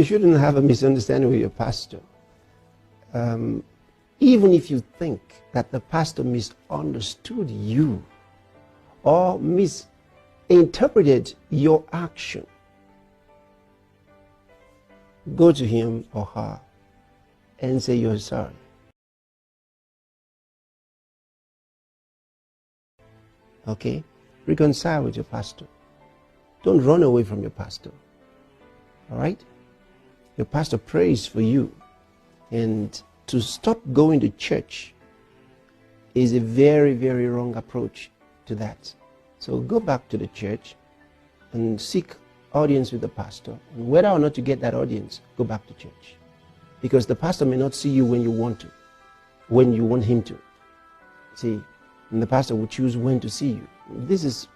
You shouldn't have a misunderstanding with your pastor. Even if you think that the pastor misunderstood you or misinterpreted your action, go to him or her and say you're sorry. Okay? Reconcile with your pastor. Don't run away from your pastor. All right? Your pastor prays for you. And to stop going to church is a very, very wrong approach to that. So go back to the church and seek audience with the pastor. And whether or not you get that audience, go back to church. Because the pastor may not see you when you want to, when you want him to. See, and the pastor will choose when to see you.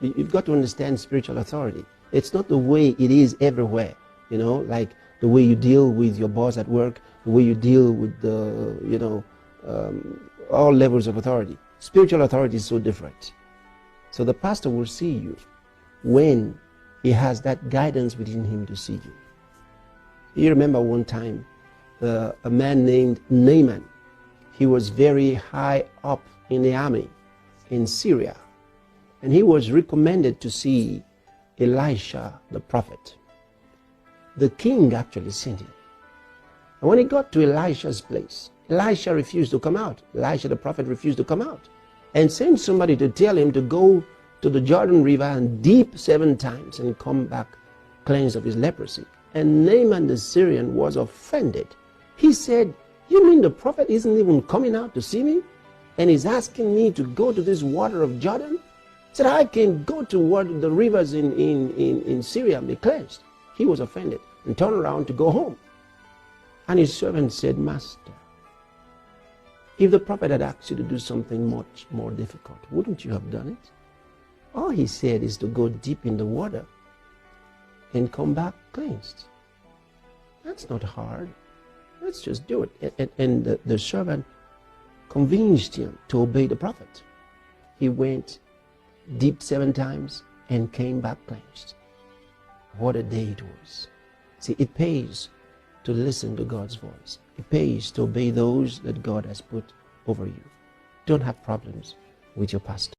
You've got to understand spiritual authority. It's not the way it is everywhere, like the way you deal with your boss at work, the way you deal with the, all levels of authority. Spiritual authority is so different. So the pastor will see you when he has that guidance within him to see you. You remember one time, a man named Naaman, he was very high up in the army in Syria, and he was recommended to see Elisha the prophet. The king actually sent him. And when he got to Elisha's place, Elisha refused to come out. Elisha the prophet refused to come out and sent somebody to tell him to go to the Jordan River and dip 7 times and come back cleansed of his leprosy. And Naaman the Syrian was offended. He said, "You mean the prophet isn't even coming out to see me? And he's asking me to go to this water of Jordan?" He said, "I can go to the rivers in Syria and be cleansed." He was offended and turned around to go home. And his servant said, "Master, if the prophet had asked you to do something much more difficult, wouldn't you have done it? All he said is to go deep in the water and come back cleansed. That's not hard. Let's just do it." And the servant convinced him to obey the prophet. He went, dipped 7 times, and came back cleansed. What a day it was. See, it pays to listen to God's voice. It pays to obey those that God has put over you. Don't have problems with your pastor.